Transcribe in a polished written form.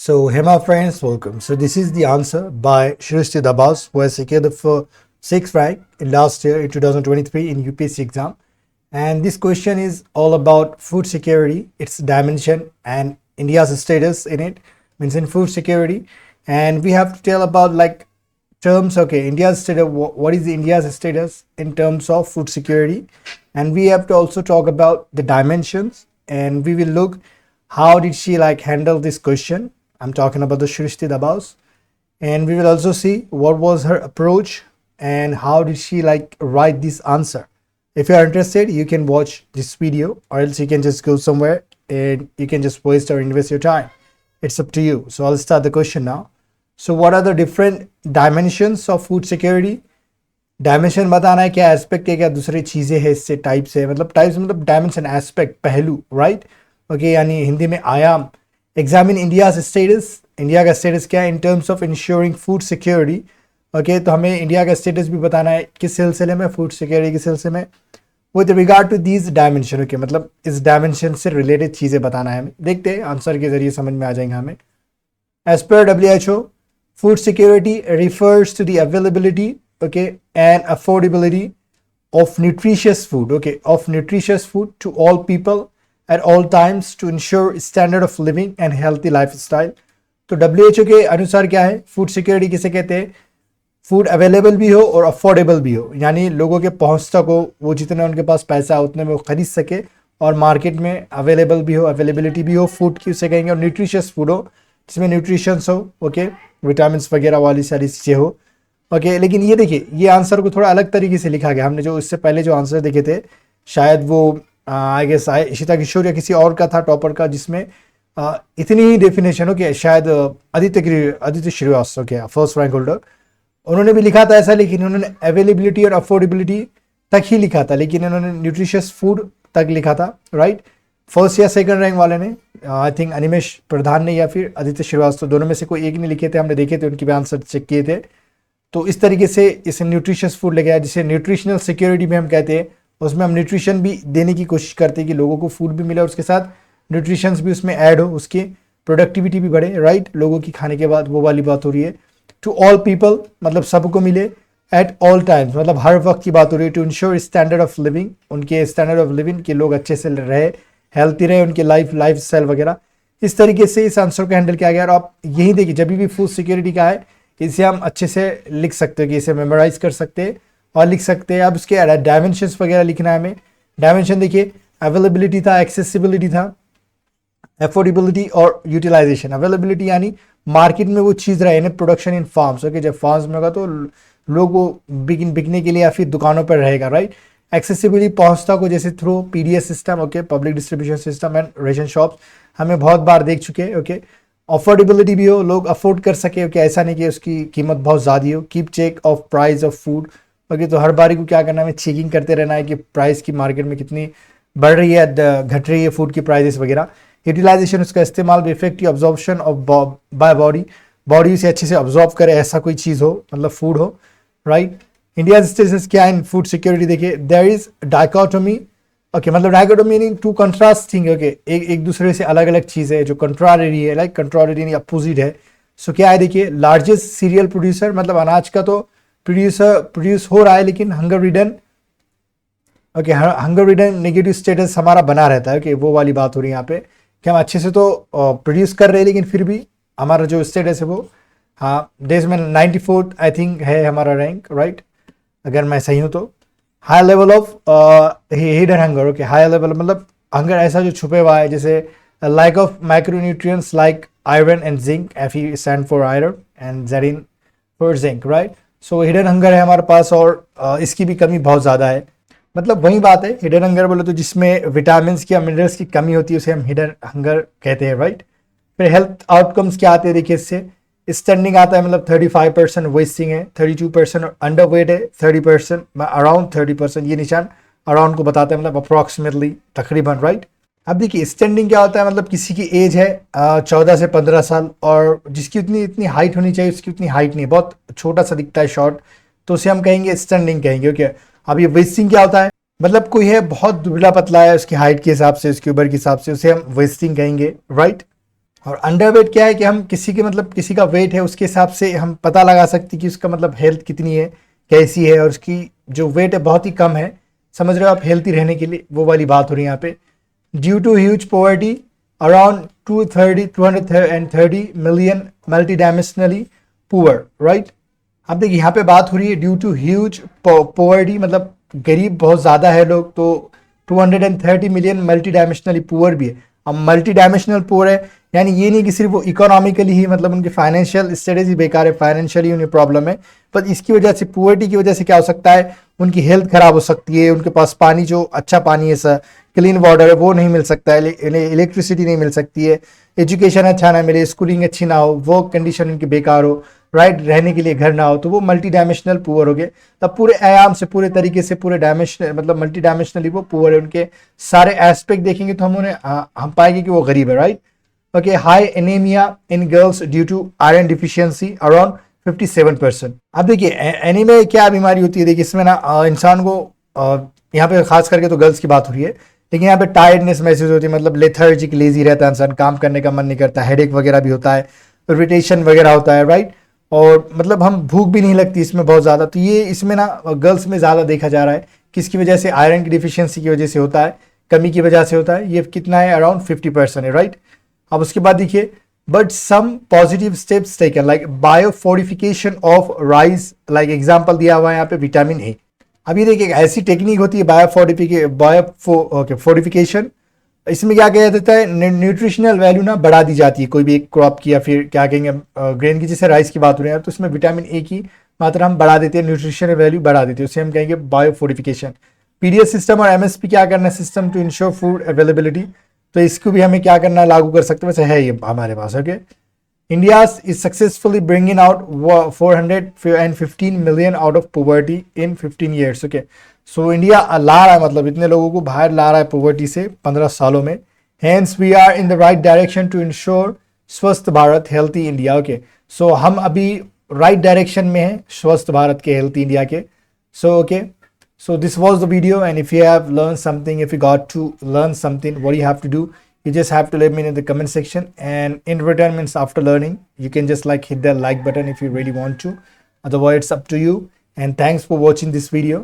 So, hey my friends, welcome. So, this is the answer by Shrishti Dabas, who has secured the sixth rank in last year in 2023 in UPSC exam. And this question is all about food security, its dimension, and India's status in it, means in food security. And we have to tell about like terms. Okay, India's status. What is India's status in terms of food security? And we have to also talk about the dimensions, and we will look how did she like handle this question. I'm talking about the Shrishti Dabas, and we will also see what was her approach and how did she like write this answer. If you are interested, you can watch this video, or else you can just go somewhere and you can just waste or invest your time. It's up to you. So I'll start the question now. So what are the different dimensions of food security? Dimension बताना है, क्या aspect है, क्या दूसरी चीज़ें हैं इससे, types है, मतलब टाइप्स मतलब डायमेंशन, एस्पेक्ट, पहलू, राइट. ओके, यानी हिंदी में आयाम. एग्जामिन इंडिया स्टेटस, इंडिया का स्टेटस क्या है in terms of ensuring food security. Okay, तो हमें इंडिया का स्टेटस भी बताना है किस सिलसिले में, फूड सिक्योरिटी के सिलसिले में, with regard to these dimension. Okay, मतलब इस डायमेंशन से रिलेटेड चीज़ें बताना है हमें. देखते हैं आंसर के जरिए समझ में आ जाएंगे हमें. As per WHO, food security refers to the availability, okay, and affordability of nutritious food, okay, of nutritious food to all people at all times to ensure standard of living and healthy lifestyle. तो WHO के अनुसार क्या है, food security किसे कहते हैं? Food available भी हो और अफोर्डेबल भी हो, यानी लोगों के पहुंच तक हो, वो जितने उनके पास पैसा है उतने में वो खरीद सके, और मार्केट में अवेलेबल भी हो, अवेलेबिलिटी भी हो फूड की, उसे कहेंगे. और न्यूट्रिशियस फूड हो जिसमें न्यूट्रिशंस हो, ओके, विटामिन वगैरह वाली सारी चीज़ें हो. ओके, लेकिन ये देखिए, ये आंसर को थोड़ा अलग तरीके से लिखा गया. हमने जो इससे पहले जो आंसर देखे थे, शायद वो आई गेस इशिता किशोर या किसी और का था टॉपर का, जिसमें इतनी ही डेफिनेशन हो कि शायद आदित्य श्रीवास्तव के फर्स्ट रैंक होल्डर, उन्होंने भी लिखा था ऐसा, लेकिन उन्होंने अवेलेबिलिटी और अफोर्डेबिलिटी तक ही लिखा था, लेकिन उन्होंने न्यूट्रिशियस फूड तक लिखा था, राइट. फर्स्ट या सेकंड रैंक वाले ने, आई थिंक अनिमेश प्रधान ने या फिर आदित्य श्रीवास्तव, दोनों में से कोई एक ने लिखे थे, हमने देखे थे, उनके भी आंसर चेक किए थे. तो इस तरीके से इसे न्यूट्रिशियस फूड लेके आया, जिसे न्यूट्रिशनल सिक्योरिटी में हम कहते हैं. उसमें हम न्यूट्रिशन भी देने की कोशिश करते हैं कि लोगों को फूड भी मिले और उसके साथ न्यूट्रिशंस भी उसमें ऐड हो, उसकी प्रोडक्टिविटी भी बढ़े, राइट. लोगों की खाने के बाद वो वाली बात हो रही है. टू ऑल पीपल मतलब सबको मिले, एट ऑल टाइम्स मतलब हर वक्त की बात हो रही है. To ensure standard of living, उनके स्टैंडर्ड ऑफ लिविंग के लोग अच्छे से रहे, हेल्थी रहे, उनकी लाइफ स्टाइल वगैरह. इस तरीके से इस आंसर को हैंडल किया गया. और आप यही देखिए, जब भी फूड सिक्योरिटी का है, इसे हम अच्छे से लिख सकते हो, कि इसे मेमोराइज कर सकते हैं और लिख सकते हैं. अब उसके डायमेंशंस वगैरह लिखना है हमें. डायमेंशन देखिए, अवेलेबिलिटी था, एक्सेसिबिलिटी था, अफोर्डेबिलिटी और यूटिलाइजेशन. अवेलेबिलिटी यानी मार्केट में वो चीज़ रहे, प्रोडक्शन इन फार्म्स. ओके, जब फार्म्स में होगा तो लोग वो बिकने के लिए या फिर दुकानों पर रहेगा, राइट. एक्सेसिबिलिटी पहुंचता को, जैसे through PDS system, okay, public distribution system and ration shops, हमें बहुत बार देख चुके हैं. ओके, अफोर्डेबिलिटी भी हो, लोग अफोर्ड कर सके. ओके, ऐसा नहीं कि उसकी कीमत बहुत ज़्यादा हो. Keep check of price of food. Okay, तो हर बारी को क्या करना है, हमें चेकिंग करते रहना है कि प्राइस की मार्केट में कितनी बढ़ रही है, घट रही है फूड की प्राइसेस वगैरह. यूटिलाइजेशन, उसका इस्तेमाल, effective absorption of by body से अच्छे से ऑब्जॉर्व करे, ऐसा कोई चीज़ हो, मतलब फूड हो, राइट. इंडिया स्टेटस क्या है इन फूड सिक्योरिटी? देखिए, देयर इज डाइकोटोमी. ओके, मतलब dichotomy meaning to contrast thing. Okay, एक दूसरे से अलग अलग चीज़ है जो कंट्रारी है, लाइक कंट्रारी यानी अपोजिट है. सो क्या है, देखिए, लार्जेस्ट सीरियल प्रोड्यूसर, मतलब अनाज का तो प्रोड्यूस हो रहा है, लेकिन hunger ridden. Okay, hunger ridden negative status हमारा बना रहता है. ओके, वो वाली बात हो रही है यहाँ पे, कि हम अच्छे से तो प्रोड्यूस कर रहे हैं, लेकिन फिर भी हमारा जो स्टेटस है वो, हाँ, देश में 94th आई थिंक है हमारा रैंक, राइट, अगर मैं सही हूँ तो. High level of hidden hunger. Okay, high level मतलब हंगर ऐसा जो छुपे हुआ है, जैसे like of micronutrients like iron and zinc. Fe stand for iron and Jerin for zinc, right. So hidden hunger है हमारे पास, और इसकी भी कमी बहुत ज़्यादा है. मतलब वही बात है, हिडन हंगर बोले तो जिसमें विटामिन की या मिनरल्स की कमी होती है, उसे हम हिडन हंगर कहते हैं, राइट. फिर हेल्थ आउटकम्स क्या आते हैं, देखिए, इससे स्टैंडिंग आता है, मतलब 35% वेस्टिंग है, 32% अंडर वेट है, 30% अराउंड 30%, ये निशान अराउंड को बताता है, मतलब अप्रॉक्सीमेटली, तकरीबन, राइट. अब देखिए, स्टैंडिंग क्या होता है, मतलब किसी की एज है 14 से 15 साल, और जिसकी इतनी हाइट होनी चाहिए, उसकी उतनी हाइट नहीं, बहुत छोटा सा दिखता है, शॉर्ट, तो उसे हम कहेंगे स्टैंडिंग कहेंगे. ओके, अब ये वेस्टिंग क्या होता है, मतलब कोई है बहुत दुबला पतला है, उसकी हाइट के हिसाब से, उसकी उम्र के हिसाब से, उसे हम वेस्टिंग कहेंगे, राइट. और अंडरवेट क्या है कि हम किसी के मतलब किसी का वेट है उसके हिसाब से हम पता लगा सकते कि उसका मतलब हेल्थ कितनी है, कैसी है, और उसकी जो वेट है बहुत ही कम है, समझ रहे हो आप, हेल्थी रहने के लिए, वो वाली बात हो रही है यहाँ पे। Due to huge poverty around 230 million multi dimensionally poor, right. अब देखिए यहाँ पे बात हो रही है ड्यू टू ह्यूज पॉवर्टी, मतलब गरीब बहुत ज़्यादा है लोग, तो 230 मिलियन मल्टी डायमेंशनली पुअर भी है। अब मल्टी डायमेंशनल पुअर है यानी ये नहीं कि सिर्फ वो इकोनॉमिकली ही मतलब उनकी फाइनेंशियल स्टेटस बेकार है, फाइनेंशियली उन्हें प्रॉब्लम है, पर इसकी वजह से पुअर्टी की वजह से क्या हो सकता है, उनकी हेल्थ खराब हो सकती है, उनके पास पानी जो अच्छा पानी है सर, क्लीन वाटर है वो नहीं मिल सकता है, इलेक्ट्रिसिटी नहीं मिल सकती है, एजुकेशन अच्छा ना मिले, स्कूलिंग अच्छी ना हो, वर्क कंडीशन उनकी बेकार हो, राइट, रहने के लिए घर ना हो, तो वो मल्टी डायमेंशनल पुअर हो गए। तब पूरे आयाम से, पूरे तरीके से, पूरे डायमेंशनल मतलब मल्टी डायमेंशनली वो पुअर है, उनके सारे एस्पेक्ट देखेंगे तो हम उन्हें हम पाएंगे कि वो गरीब है, right. Okay, high anaemia in girls due to iron deficiency around 57%। अब देखिए एनीमिया क्या बीमारी होती है, देखिए इसमें ना इंसान को यहाँ पे खास करके तो गर्ल्स की बात हो रही है, लेकिन यहाँ पे टायर्डनेस महसूस होती है, मतलब लेथर्जिक, लेजी रहता है इंसान, काम करने का मन नहीं करता, हेडेक वगैरह भी होता है, इरिटेशन वगैरह होता है, राइट। और मतलब हम भूख भी नहीं लगती इसमें बहुत ज़्यादा, तो ये इसमें ना गर्ल्स में ज़्यादा देखा जा रहा है, किसकी वजह से, आयरन की डिफिशियंसी की वजह से होता है, कमी की वजह से होता है। ये कितना है, अराउंड 50% है, राइट। अब उसके बाद देखिए, but some positive steps taken like biofortification of rice, like example दिया हुआ है यहाँ पे विटामिन ए। अब ये देखिए ऐसी टेक्निक होती है बायोफोर्टिफिकेशन, इसमें क्या किया जाता है, न्यूट्रिशनल वैल्यू ना बढ़ा दी जाती है कोई भी एक क्रॉप की, या फिर क्या कहेंगे ग्रेन की, जैसे राइस की बात हो रही है, तो इसमें विटामिन ए की मात्रा हम बढ़ा देते हैं, न्यूट्रिशनल वैल्यू बढ़ा देते हैं, उसे हम कहेंगे बायोफोर्टिफिकेशन। पीडीएस सिस्टम और एमएसपी क्या करना है, system to ensure food availability, तो इसको भी हमें क्या करना है, लागू कर सकते हैं, वैसे है ये हमारे पास। Okay, India is successfully bringing out 415 million out of poverty in 15 years. Okay, so India ला रहा है, मतलब इतने लोगों को बाहर ला रहा है पॉवर्टी से 15 सालों में। Hence we are in the right direction to ensure स्वस्थ Bharat, healthy India. Okay, so हम अभी right direction में हैं स्वस्थ भारत के, healthy India के। So okay, so this was the video, and if you have learned something, if you got to learn something, what you have to do, you just have to let me know in the comment section, and in return means after learning you can just like hit the like button if you really want to, otherwise it's up to you. And thanks for watching this video.